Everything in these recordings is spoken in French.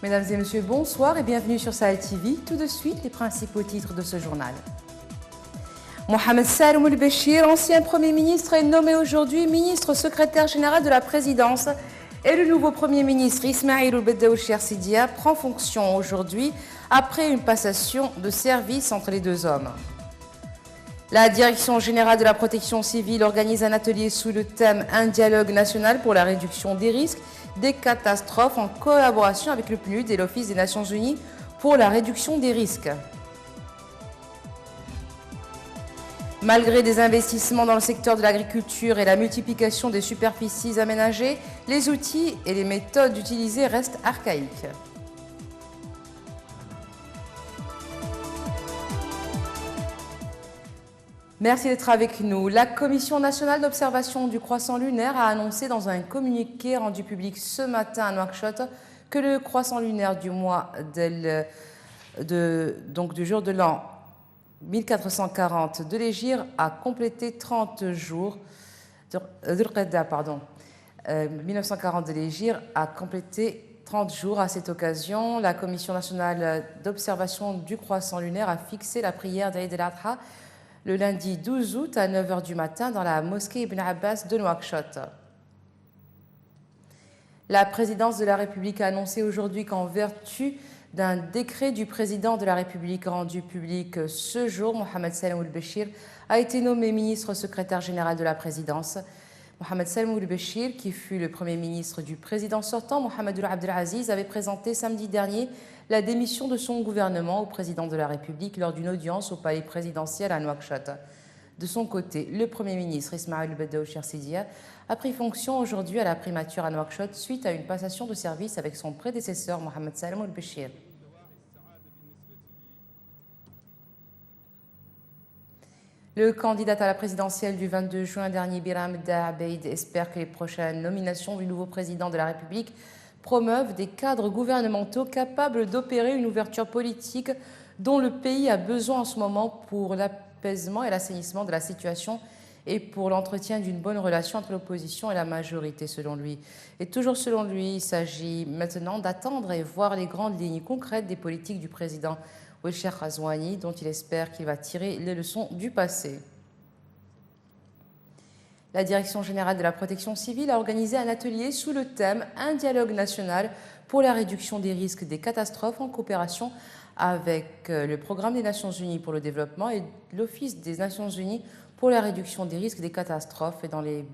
Mesdames et messieurs, bonsoir et bienvenue sur Sahel TV. Tout de suite, les principaux titres de ce journal. Mohamed Salem El-Béchir, ancien Premier ministre, est nommé aujourd'hui ministre secrétaire général de la présidence. Et le nouveau Premier ministre, Ismaïl Bedaoud Chersidia, prend fonction aujourd'hui après une passation de service entre les deux hommes. La Direction générale de la protection civile organise un atelier sous le thème « Un dialogue national pour la réduction des risques des catastrophes » en collaboration avec le PNUD et l'Office des Nations Unies pour la réduction des risques. Malgré des investissements dans le secteur de l'agriculture et la multiplication des superficies aménagées, les outils et les méthodes utilisées restent archaïques. Merci d'être avec nous. La Commission nationale d'observation du croissant lunaire a annoncé dans un communiqué rendu public ce matin à Nouakchott que le croissant lunaire du mois du jour de l'an 1440 de l'Hégire a complété 30 jours. 1940 de l'Hégire a complété 30 jours. À cette occasion, la Commission nationale d'observation du croissant lunaire a fixé la prière d'Aïd el-Adha le lundi 12 août à 9 h du matin dans la mosquée Ibn Abbas de Nouakchott. La présidence de la République a annoncé aujourd'hui qu'en vertu d'un décret du président de la République rendu public ce jour, Mohamed Salem El-Béchir a été nommé ministre secrétaire général de la présidence. Mohamed Salem El-Béchir, qui fut le premier ministre du président sortant, Mohamed Ould Abdel Aziz, avait présenté samedi dernier la démission de son gouvernement au président de la République lors d'une audience au palais présidentiel à Nouakchott. De son côté, le Premier ministre Ismaïl Bedaoud Chersidia a pris fonction aujourd'hui à la primature à Nouakchott suite à une passation de service avec son prédécesseur Mohamed Salem El-Béchir. Le candidat à la présidentielle du 22 juin dernier, Biram Daabeid, espère que les prochaines nominations du nouveau président de la République promeuvent des cadres gouvernementaux capables d'opérer une ouverture politique dont le pays a besoin en ce moment pour l'apaisement et l'assainissement de la situation et pour l'entretien d'une bonne relation entre l'opposition et la majorité, selon lui. Et toujours selon lui, il s'agit maintenant d'attendre et voir les grandes lignes concrètes des politiques du président Welcher Ghazouani, dont il espère qu'il va tirer les leçons du passé. La Direction générale de la protection civile a organisé un atelier sous le thème « Un dialogue national pour la réduction des risques des catastrophes » en coopération avec le Programme des Nations Unies pour le développement et l'Office des Nations Unies pour la réduction des risques des catastrophes et dans les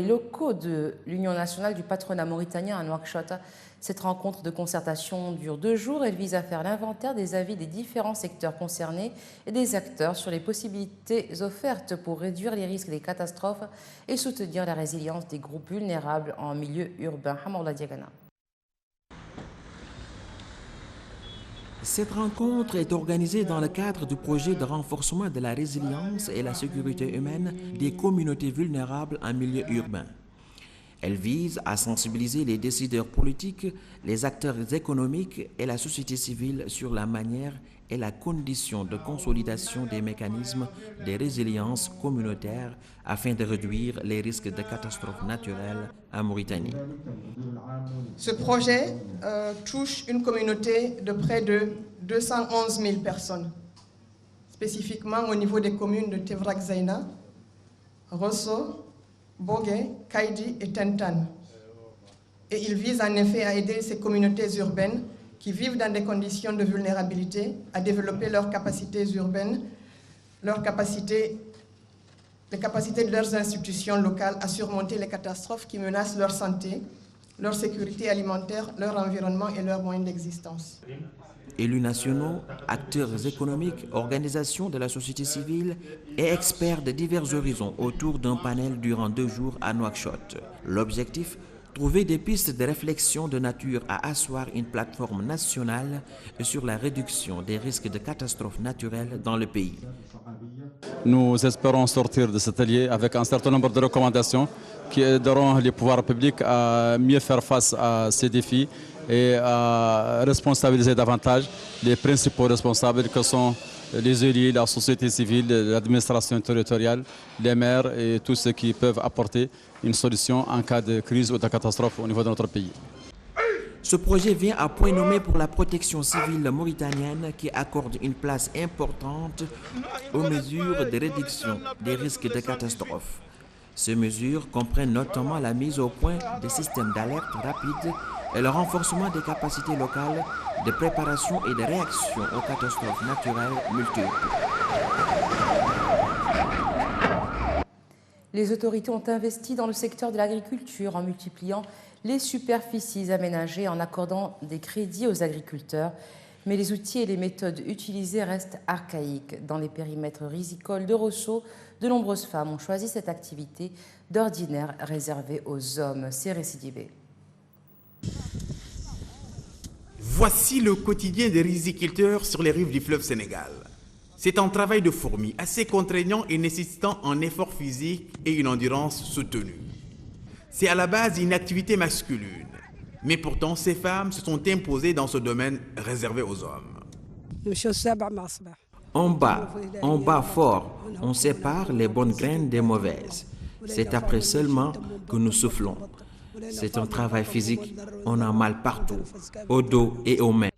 locaux de l'Union nationale du patronat mauritanien à Nouakchott. Cette rencontre de concertation dure 2 jours. Elle vise à faire l'inventaire des avis des différents secteurs concernés et des acteurs sur les possibilités offertes pour réduire les risques des catastrophes et soutenir la résilience des groupes vulnérables en milieu urbain. Hamoula Diagana. Cette rencontre est organisée dans le cadre du projet de renforcement de la résilience et la sécurité humaine des communautés vulnérables en milieu urbain. Elle vise à sensibiliser les décideurs politiques, les acteurs économiques et la société civile sur la manière et la condition de consolidation des mécanismes de résilience communautaire afin de réduire les risques de catastrophes naturelles en Mauritanie. Ce projet touche une communauté de près de 211 000 personnes, spécifiquement au niveau des communes de Tevrak Zaina, Rosso, Bogué, Kaidi et Tentan. Et il vise en effet à aider ces communautés urbaines qui vivent dans des conditions de vulnérabilité à développer leurs capacités urbaines, les capacités de leurs institutions locales à surmonter les catastrophes qui menacent leur santé, leur sécurité alimentaire, leur environnement et leurs moyens d'existence. Élus nationaux, acteurs économiques, organisations de la société civile et experts de divers horizons autour d'un panel durant 2 jours à Nouakchott. L'objectif, trouver des pistes de réflexion de nature à asseoir une plateforme nationale sur la réduction des risques de catastrophes naturelles dans le pays. Nous espérons sortir de cet atelier avec un certain nombre de recommandations qui aideront les pouvoirs publics à mieux faire face à ces défis et à responsabiliser davantage les principaux responsables que sont les élus, la société civile, l'administration territoriale, les maires et tous ceux qui peuvent apporter une solution en cas de crise ou de catastrophe au niveau de notre pays. Ce projet vient à point nommé pour la protection civile mauritanienne qui accorde une place importante aux mesures de réduction des risques de catastrophes. Ces mesures comprennent notamment la mise au point de systèmes d'alerte rapide et le renforcement des capacités locales de préparation et de réaction aux catastrophes naturelles multiples. Les autorités ont investi dans le secteur de l'agriculture en multipliant les superficies aménagées en accordant des crédits aux agriculteurs, mais les outils et les méthodes utilisées restent archaïques. Dans les périmètres rizicoles de Rosso, de nombreuses femmes ont choisi cette activité d'ordinaire réservée aux hommes. C'est Récidibé. Voici le quotidien des riziculteurs sur les rives du fleuve Sénégal. C'est un travail de fourmi assez contraignant et nécessitant un effort physique et une endurance soutenue. C'est à la base une activité masculine, mais pourtant ces femmes se sont imposées dans ce domaine réservé aux hommes. On bat fort, on sépare les bonnes graines des mauvaises. C'est après seulement que nous soufflons. C'est un travail physique, on a mal partout, au dos et aux mains.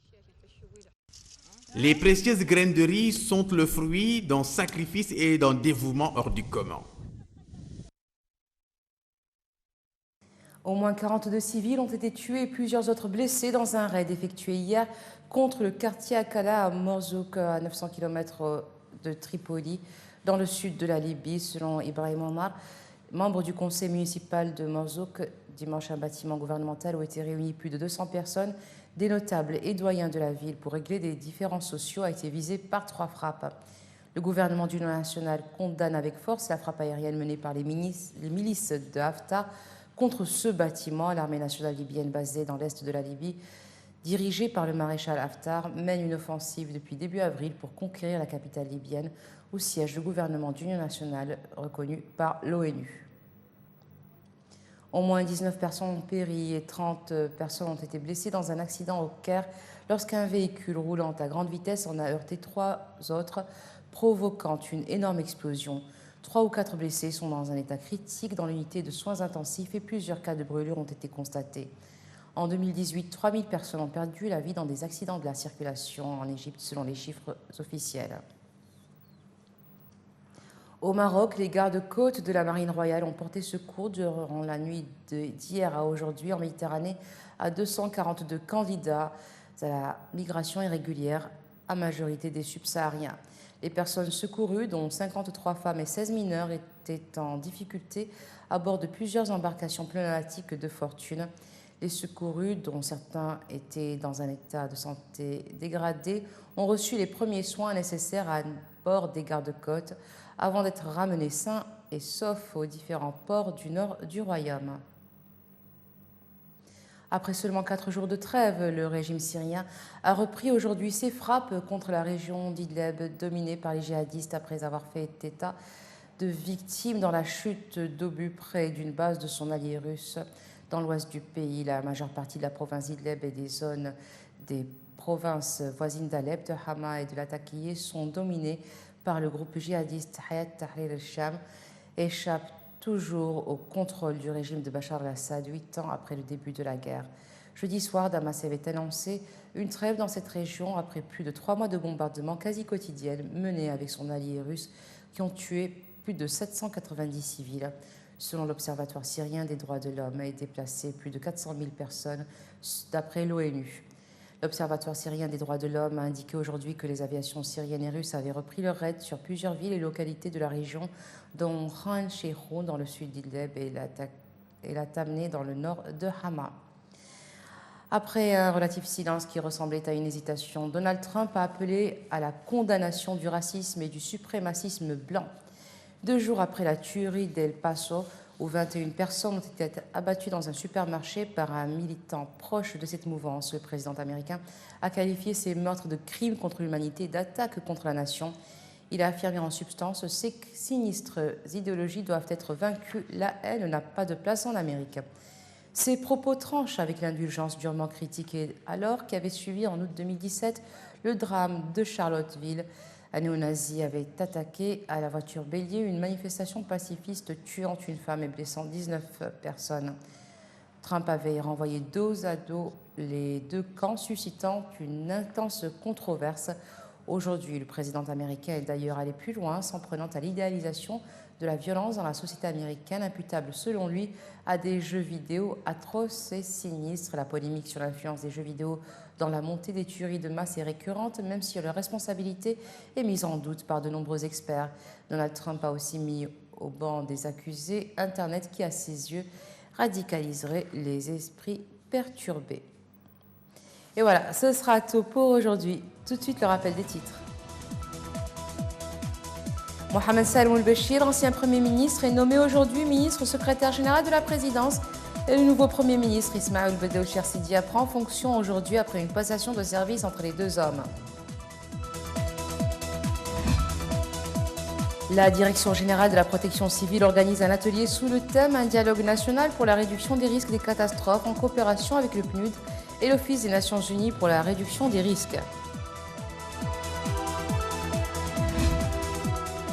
Les précieuses graines de riz sont le fruit d'un sacrifice et d'un dévouement hors du commun. Au moins 42 civils ont été tués et plusieurs autres blessés dans un raid effectué hier contre le quartier Akala à Morzouk, à 900 km de Tripoli, dans le sud de la Libye, selon Ibrahim Omar, membre du conseil municipal de Morzouk. Dimanche, un bâtiment gouvernemental où étaient réunis plus de 200 personnes, des notables et doyens de la ville pour régler des différends sociaux, a été visé par 3 frappes. Le gouvernement d'union nationale condamne avec force la frappe aérienne menée par les milices de Haftar contre ce bâtiment. L'armée nationale libyenne basée dans l'est de la Libye, dirigée par le maréchal Haftar, mène une offensive depuis début avril pour conquérir la capitale libyenne où siège le gouvernement d'union nationale reconnu par l'ONU. Au moins 19 personnes ont péri et 30 personnes ont été blessées dans un accident au Caire lorsqu'un véhicule roulant à grande vitesse en a heurté 3 autres, provoquant une énorme explosion. 3 ou 4 blessés sont dans un état critique dans l'unité de soins intensifs et plusieurs cas de brûlures ont été constatés. En 2018, 3000 personnes ont perdu la vie dans des accidents de la circulation en Égypte, selon les chiffres officiels. Au Maroc, les gardes-côtes de la Marine royale ont porté secours durant la nuit d'hier à aujourd'hui en Méditerranée à 242 candidats à la migration irrégulière, à majorité des subsahariens. Les personnes secourues, dont 53 femmes et 16 mineurs, étaient en difficulté à bord de plusieurs embarcations pneumatiques de fortune. Les secourus, dont certains étaient dans un état de santé dégradé, ont reçu les premiers soins nécessaires à bord des gardes-côtes avant d'être ramenés sains et saufs aux différents ports du nord du royaume. Après seulement 4 jours de trêve, le régime syrien a repris aujourd'hui ses frappes contre la région d'Idlib, dominée par les djihadistes après avoir fait état de victimes dans la chute d'obus près d'une base de son allié russe dans l'ouest du pays. La majeure partie de la province d'Idlib et des zones des provinces voisines d'Alep, de Hama et de Latakié sont dominées par le groupe djihadiste Hayat Tahrir al-Sham et échappent toujours au contrôle du régime de Bachar al-Assad 8 ans après le début de la guerre. Jeudi soir, Damas avait annoncé une trêve dans cette région après plus de 3 mois de bombardements quasi quotidiens menés avec son allié russe qui ont tué plus de 790 civils. Selon l'Observatoire syrien des droits de l'homme, et déplacé plus de 400 000 personnes d'après l'ONU. L'Observatoire syrien des droits de l'homme a indiqué aujourd'hui que les aviations syriennes et russes avaient repris leur raid sur plusieurs villes et localités de la région, dont Khan Sheikhoun dans le sud d'Idlib et la Tamneh dans le nord de Hama. Après un relatif silence qui ressemblait à une hésitation, Donald Trump a appelé à la condamnation du racisme et du suprémacisme blanc. 2 jours après la tuerie d'El Paso, où 21 personnes ont été abattues dans un supermarché par un militant proche de cette mouvance, le président américain a qualifié ces meurtres de crimes contre l'humanité et d'attaques contre la nation. Il a affirmé en substance « Ces sinistres idéologies doivent être vaincues, la haine n'a pas de place en Amérique ». Ces propos tranchent avec l'indulgence durement critiquée alors qu'avait suivi en août 2017 le drame de Charlottesville. Un néo-nazi avait attaqué à la voiture bélier une manifestation pacifiste tuant une femme et blessant 19 personnes. Trump avait renvoyé dos à dos les deux camps, suscitant une intense controverse. Aujourd'hui, le président américain est d'ailleurs allé plus loin, s'en prenant à l'idéalisation de la violence dans la société américaine, imputable selon lui à des jeux vidéo atroces et sinistres. La polémique sur l'influence des jeux vidéo dans la montée des tueries de masse est récurrente, même si leur responsabilité est mise en doute par de nombreux experts. Donald Trump a aussi mis au banc des accusés Internet qui, à ses yeux, radicaliserait les esprits perturbés. Et voilà, ce sera tout pour aujourd'hui. Tout de suite, le rappel des titres. Mohamed Salom El-Béchir, ancien Premier ministre, est nommé aujourd'hui ministre secrétaire général de la présidence. Et le nouveau Premier ministre, Ismaël Bedeau Chersidi, prend fonction aujourd'hui après une passation de service entre les deux hommes. La Direction générale de la protection civile organise un atelier sous le thème « Un dialogue national pour la réduction des risques des catastrophes » en coopération avec le PNUD et l'Office des Nations Unies pour la réduction des risques.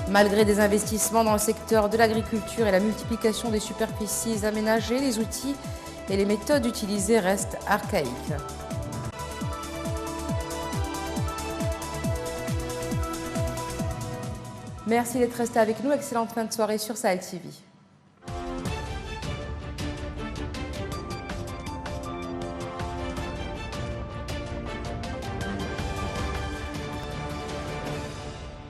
Malgré des investissements dans le secteur de l'agriculture et la multiplication des superficies aménagées, les outils et les méthodes utilisées restent archaïques. Merci d'être resté avec nous. Excellente fin de soirée sur Sahel TV.